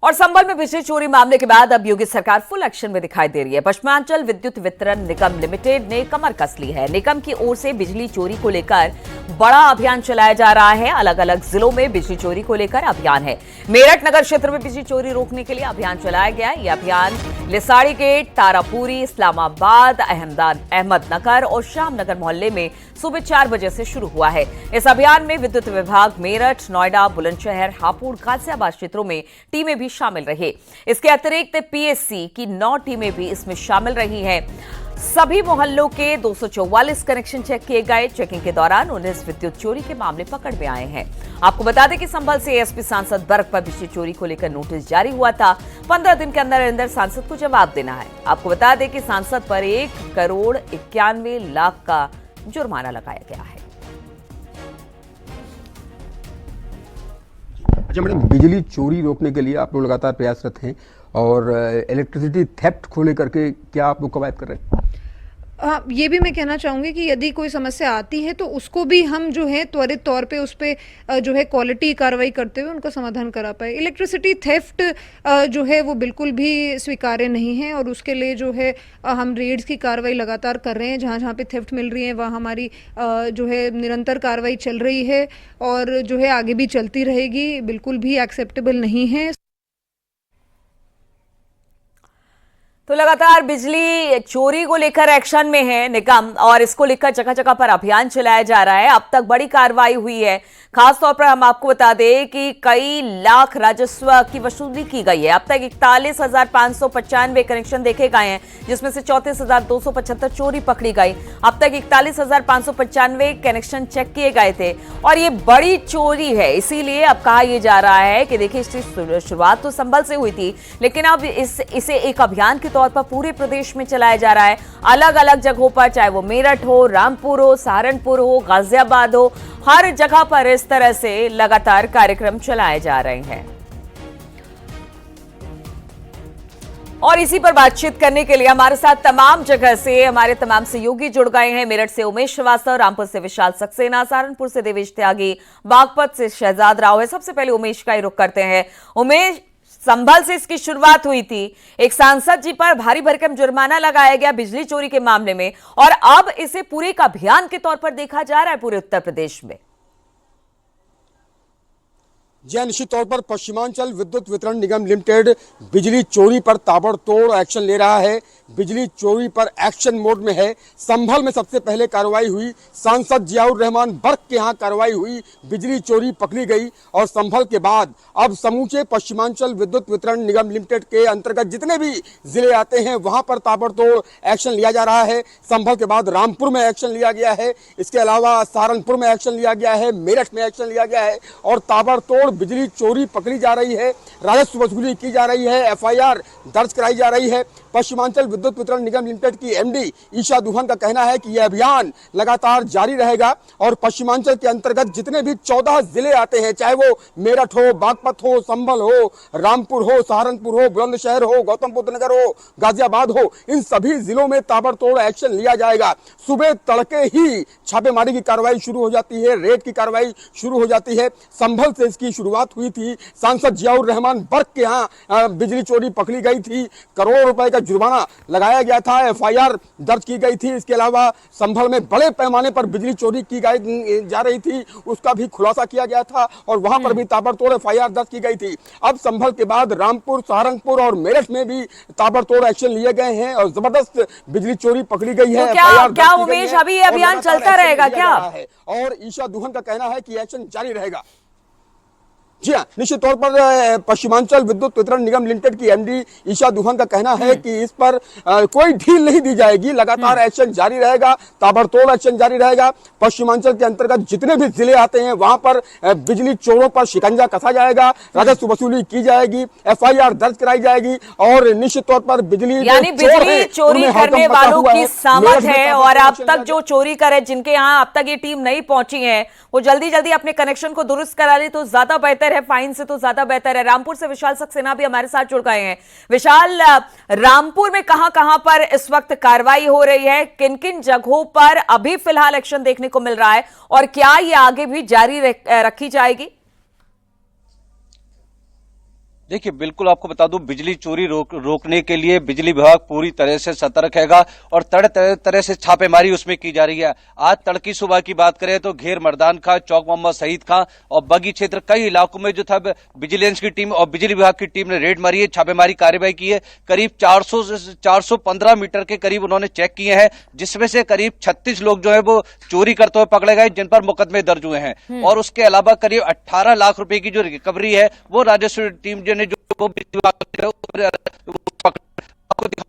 और संभल में बिजली चोरी मामले के बाद अब योगी सरकार फुल एक्शन में दिखाई दे रही है। पश्चिमांचल विद्युत वितरण निगम लिमिटेड ने कमर कस ली है। निगम की ओर से बिजली चोरी को लेकर बड़ा अभियान चलाया जा रहा है। अलग अलग जिलों में बिजली चोरी को लेकर अभियान है। मेरठ नगर क्षेत्र में बिजली चोरी रोकने के लिए अभियान चलाया गया है। यह अभियान लिसाड़ी गेट, तारापुरी, इस्लामाबाद, अहमदनगर और श्यामनगर मोहल्ले में सुबह 4 बजे से शुरू हुआ है। इस अभियान में विद्युत विभाग मेरठ, नोएडा, बुलंदशहर, हापुड़, गाजियाबाद क्षेत्रों में टीमें भी शामिल रही। इसके अतिरिक्त पीएससी की 9 टीमें भी इसमें शामिल रही हैं। सभी मोहल्लों के 244 कनेक्शन चेक किए गए। चेकिंग के दौरान 19 विद्युत चोरी के मामले पकड़ में आए हैं। आपको बता दें कि संभल से एसपी सांसद बर्ग पर बिजली चोरी को लेकर नोटिस जारी हुआ था। 15 दिन के अंदर अंदर सांसद को जवाब देना है। आपको बता दें कि सांसद पर 1,91,00,000 का जुर्माना लगाया गया है। अच्छा मैडम, बिजली चोरी रोकने के लिए आप लोग लगातार प्रयासरत हैं और इलेक्ट्रिसिटी थेफ्ट को लेकर के क्या आप लोग कवायद कर रहे हैं? ये भी मैं कहना चाहूँगी कि यदि कोई समस्या आती है तो उसको भी हम जो है त्वरित तौर पे उस पर जो है क्वालिटी कार्रवाई करते हुए उनका समाधान करा पाए। इलेक्ट्रिसिटी थेफ्ट जो है वो बिल्कुल भी स्वीकार्य नहीं है और उसके लिए जो है हम रेड्स की कार्रवाई लगातार कर रहे हैं। जहाँ जहाँ पे थेफ्ट मिल रही है वहाँ हमारी जो है निरंतर कार्रवाई चल रही है और जो है आगे भी चलती रहेगी। बिल्कुल भी एक्सेप्टेबल नहीं है। तो लगातार बिजली चोरी को लेकर एक्शन में है निगम और इसको लेकर जगह जगह पर अभियान चलाया जा रहा है। अब तक बड़ी कार्रवाई हुई है। खासतौर पर हम आपको बता दें कि कई लाख राजस्व की वसूली की गई है। अब तक 41,595 कनेक्शन देखे गए हैं, जिसमें से 34,275 चोरी पकड़ी गई। अब तक 41,595 कनेक्शन चेक किए गए थे और ये बड़ी चोरी है। इसीलिए अब कहा यह जा रहा है कि देखिए, इसकी शुरुआत तो संभल से हुई थी, लेकिन अब इसे एक अभियान के तौर पर पूरे प्रदेश में चलाया जा रहा है। अलग अलग जगहों पर, चाहे वो मेरठ हो, रामपुर हो, सहारनपुर हो, गाजियाबाद हो, हर जगह पर इस तरह से लगातार कार्यक्रम चलाए जा रहे हैं। और इसी पर बातचीत करने के लिए हमारे साथ तमाम जगह से हमारे तमाम सहयोगी जुड़ गए हैं। मेरठ से उमेश श्रीवास्तव, रामपुर से विशाल सक्सेना, सहारनपुर से देवेश त्यागी, बागपत से शहजाद राव है। सबसे पहले उमेश का ही रुख करते हैं। उमेश, संभल से इसकी शुरुआत हुई थी। एक सांसद जी पर भारी भरकम जुर्माना लगाया गया बिजली चोरी के मामले में और अब इसे पूरे एक अभियान के तौर पर देखा जा रहा है पूरे उत्तर प्रदेश में। जी, निश्चित तौर पर पश्चिमांचल विद्युत वितरण निगम लिमिटेड बिजली चोरी पर ताबड़तोड़ एक्शन ले रहा है। बिजली चोरी पर एक्शन मोड में है। संभल में सबसे पहले कार्रवाई हुई, सांसद जियाउर रहमान बर्क के यहाँ कार्रवाई हुई, बिजली चोरी पकड़ी गई और संभल के बाद अब समूचे पश्चिमांचल विद्युत वितरण निगम लिमिटेड के अंतर्गत जितने भी जिले आते हैं वहां पर ताबड़तोड़ एक्शन लिया जा रहा है। संभल के बाद रामपुर में एक्शन लिया गया है। इसके अलावा सहारनपुर में एक्शन लिया गया है, मेरठ में एक्शन लिया गया है और ताबड़तोड़ बिजली चोरी पकड़ी जा रही है, राजस्व वसूली की जा रही है, एफआईआर दर्ज कराई जा रही है। पश्चिमांचल विद्युत वितरण निगम लिमिटेड की एमडी ईशा दुहन का कहना है कि यह अभियान लगातार जारी रहेगा और पश्चिमांचल के अंतर्गत जितने भी 14 जिले आते हैं, चाहे वो मेरठ हो, बागपत हो, संभल हो, रामपुर हो, सहारनपुर हो, बुलंदशहर हो, गौतम बुद्ध नगर हो, गाजियाबाद हो, इन सभी जिलों में ताबड़तोड़ एक्शन लिया जाएगा। सुबह तड़के ही छापेमारी की कार्रवाई शुरू हो जाती है, रेड की कार्रवाई शुरू हो जाती है। संभल से इसकी शुरुआत हुई थी। सांसद जियाउर रहमान बर्क के यहाँ बिजली चोरी पकड़ी गई थी, करोड़ों रुपए का जुर्माना लगाया गया था, एफआईआर दर्ज की गई थी। इसके अलावा संभल में बड़े पैमाने पर बिजली चोरी की जा रही थी, उसका भी खुलासा किया गया था और वहां पर भी ताबड़तोड़ एफआईआर दर्ज की गई थी। अब संभल के बाद रामपुर, सहारनपुर और मेरठ में भी ताबड़तोड़ एक्शन लिए गए हैं और जबरदस्त बिजली चोरी पकड़ी गई है। तो क्या उमेश, अभी ये अभियान चलता रहेगा क्या? और ईशा दुहन का कहना है कि एक्शन जारी रहेगा। जी हाँ, निश्चित तौर पर पश्चिमांचल विद्युत वितरण निगम लिमिटेड की एमडी ईशा दुहन का कहना है कि इस पर कोई ढील नहीं दी जाएगी। लगातार एक्शन जारी रहेगा, ताबड़तोड़ एक्शन जारी रहेगा। पश्चिमांचल के अंतर्गत जितने भी जिले आते हैं वहां पर बिजली चोरों पर शिकंजा कसा जाएगा, राजस्व वसूली की जाएगी, एफआईआर दर्ज कराई जाएगी और निश्चित तौर पर बिजली चोरी करने वालों की सामत है और अब तक जो चोरी करे, जिनके यहाँ अब तक ये टीम नहीं पहुंची है, वो जल्दी जल्दी अपने कनेक्शन को दुरुस्त करा ले तो ज्यादा बेहतर है, फाइन से तो ज्यादा बेहतर है। रामपुर से विशाल सक्सेना भी हमारे साथ जुड़ गए हैं। विशाल, रामपुर में कहां-कहां पर इस वक्त कार्रवाई हो रही है, किन-किन जगहों पर अभी फिलहाल एक्शन देखने को मिल रहा है और क्या ये आगे भी जारी रखी जाएगी? देखिए, बिल्कुल आपको बता दूं, बिजली चोरी रोकने के लिए बिजली विभाग पूरी तरह से सतर्क हैगा और तरह से छापेमारी उसमें की जा रही है। आज तड़की सुबह की बात करें तो घेर मर्दान खां, चौक मोहम्मद शहीद खां और बगी क्षेत्र कई इलाकों में जो था विजिलेंस की टीम और बिजली विभाग की टीम ने रेड मारी है, छापेमारी कार्रवाई की है। करीब 415 मीटर के करीब उन्होंने चेक किए हैं, जिसमें से करीब 36 लोग जो है वो चोरी करते हुए पकड़े गए, जिन पर मुकदमे दर्ज हुए हैं। और उसके अलावा करीब 18 लाख रुपए की जो रिकवरी है वो राजस्व टीम जो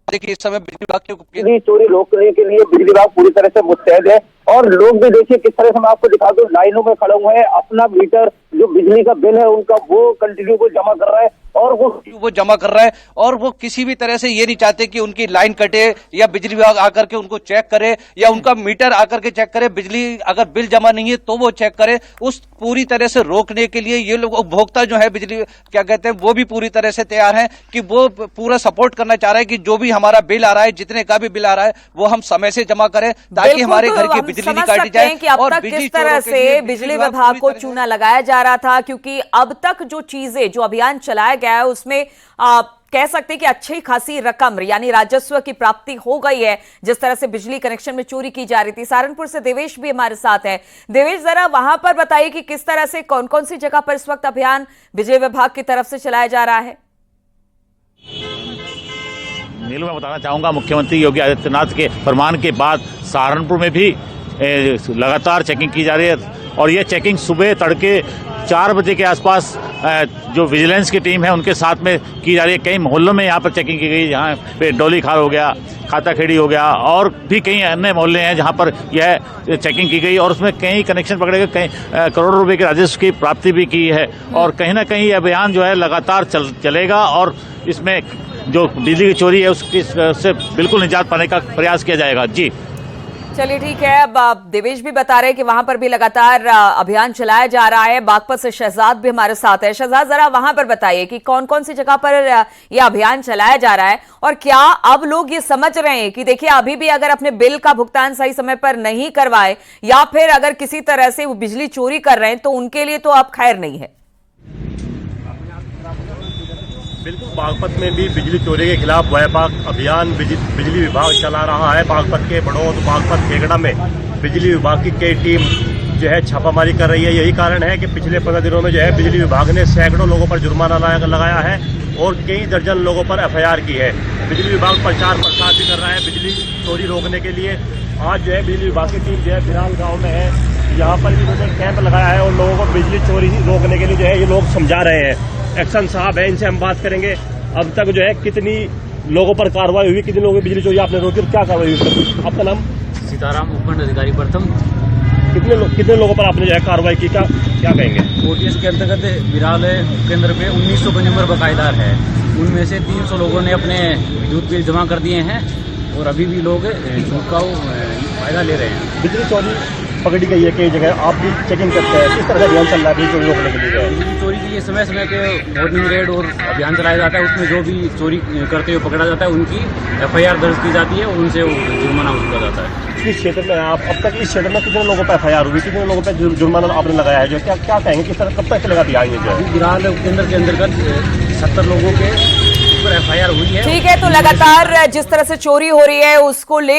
देखिए, इस समय बिजली विभाग की चोरी रोकने के लिए बिजली विभाग पूरी तरह से मुस्तैद है। और लोग भी देखिए किस तरह से मैं आपको दिखा दूं, लाइनों में खड़े हुए हैं, अपना मीटर जो बिजली का बिल है उनका वो कंटिन्यू को जमा कर रहा है और वो जमा कर रहा है और वो किसी भी तरह से ये नहीं चाहते कि उनकी लाइन कटे या बिजली विभाग आकर के उनको चेक करे या उनका मीटर आकर के चेक करे। बिजली अगर बिल जमा नहीं है तो वो चेक करे। उस पूरी तरह से रोकने के लिए ये लोग उपभोक्ता जो है बिजली क्या कहते हैं वो भी पूरी तरह से तैयार हैं कि वो पूरा सपोर्ट करना चाह रहे हैं कि जो भी हमारा बिल आ रहा है, जितने का भी बिल आ रहा है, वो हम समय से जमा करें ताकि हमारे घर की बिजली नहीं काटी जाए। कि अब तक किस तरह से बिजली विभाग को चूना लगाया जा रहा था, क्योंकि अब तक जो चीजें जो अभियान चलाया गया है उसमें कह सकते हैं कि अच्छी खासी रकम यानी राजस्व की प्राप्ति हो गई है। जिस तरह से बिजली कनेक्शन में चोरी की जा रही थी। सहारनपुर से देवेश भी हमारे साथ है। देवेश, जरा वहां पर बताइए कि किस तरह से कौन कौन सी जगह पर इस वक्त अभियान बिजली विभाग की तरफ से चलाया जा रहा है। नीलू, मैं बताना चाहूंगा, मुख्यमंत्री योगी आदित्यनाथ के फरमान के बाद सहारनपुर में भी लगातार चेकिंग की जा रही है और ये चेकिंग सुबह तड़के 4 बजे के आसपास जो विजिलेंस की टीम है उनके साथ में की जा रही है। कई मोहल्लों में यहाँ पर चेकिंग की गई, यहाँ पे डोली खाल हो गया, खाता खेड़ी हो गया और भी कई अन्य मोहल्ले हैं जहाँ पर यह चेकिंग की गई और उसमें कई कनेक्शन पकड़े गए, कई करोड़ों रुपए के राजस्व की प्राप्ति भी की है। और कहीं ना कहीं अभियान जो है लगातार चलेगा और इसमें जो बिजली की चोरी है उससे बिल्कुल निजात पाने का प्रयास किया जाएगा। जी चलिए, ठीक है। अब देवेश भी बता रहे हैं कि वहां पर भी लगातार अभियान चलाया जा रहा है। बागपत से शहजाद भी हमारे साथ है। शहजाद, जरा वहां पर बताइए कि कौन कौन सी जगह पर यह अभियान चलाया जा रहा है और क्या अब लोग ये समझ रहे हैं कि देखिए अभी भी अगर अपने बिल का भुगतान सही समय पर नहीं करवाए या फिर अगर किसी तरह से वो बिजली चोरी कर रहे हैं तो उनके लिए तो अब खैर नहीं है। बिल्कुल, बागपत में भी बिजली चोरी के खिलाफ व्यापक अभियान बिजली विभाग चला रहा है। बागपत के बड़ौद, बागपत खेगड़ा में बिजली विभाग की कई टीम जो है छापामारी कर रही है। यही कारण है कि पिछले 15 दिनों में जो है बिजली विभाग ने सैकड़ों लोगों पर जुर्माना लगाया है और कई दर्जन लोगों पर FIR की है। बिजली विभाग प्रचार प्रसार भी कर रहा है बिजली चोरी रोकने के लिए। आज जो है बिजली विभाग की टीम जो है बिराल गाँव में है, यहाँ पर भी उन्होंने कैंप लगाया है और लोगों को बिजली चोरी रोकने के लिए जो है ये लोग समझा रहे हैं। एक्शन साहब है, इनसे हम बात करेंगे। अब तक जो है कितनी लोगों पर कार्रवाई हुई, कितने लोगों की बिजली चोरी आपने रोकी, क्या कार्रवाई हुई? आपका नाम? सीताराम, उपखंड अधिकारी प्रथम। कितने लोगों पर आपने जो है कार्रवाई की, क्या कहेंगे? OTS के अंतर्गत विराल केंद्र पे 1900 कंज्यूमर बकायेदार है। उनमें से 300 लोगों ने अपने विद्युत बिल जमा कर दिए हैं और अभी भी लोग छूट का फायदा ले रहे हैं। बिजली चोरी पकड़ी गई है कई जगह, आप भी चेकिंग करते हैं, किस तरह का अभियान चल रहा है बिजली चोरी रोकने के लिए? बिजली चोरी के लिए समय समय पे मॉर्निंग रेड और अभियान चलाया जाता है। उसमें जो भी चोरी करते हुए पकड़ा जाता है उनकी FIR दर्ज की जाती है और उनसे जुर्माना वसूला जाता है। इस क्षेत्र में आप अब तक इस क्षेत्र में कितने लोगों पर FIR हुई, कितने लोगों पर जुर्माना आपने लगाया है, जो क्या कहेंगे, किस तरह कब तक चलेगा अभियान? जो है विराल केंद्र के अंतर्गत 70 लोगों के FIR हुई है। ठीक है, तो लगातार जिस तरह से चोरी हो रही है उसको ले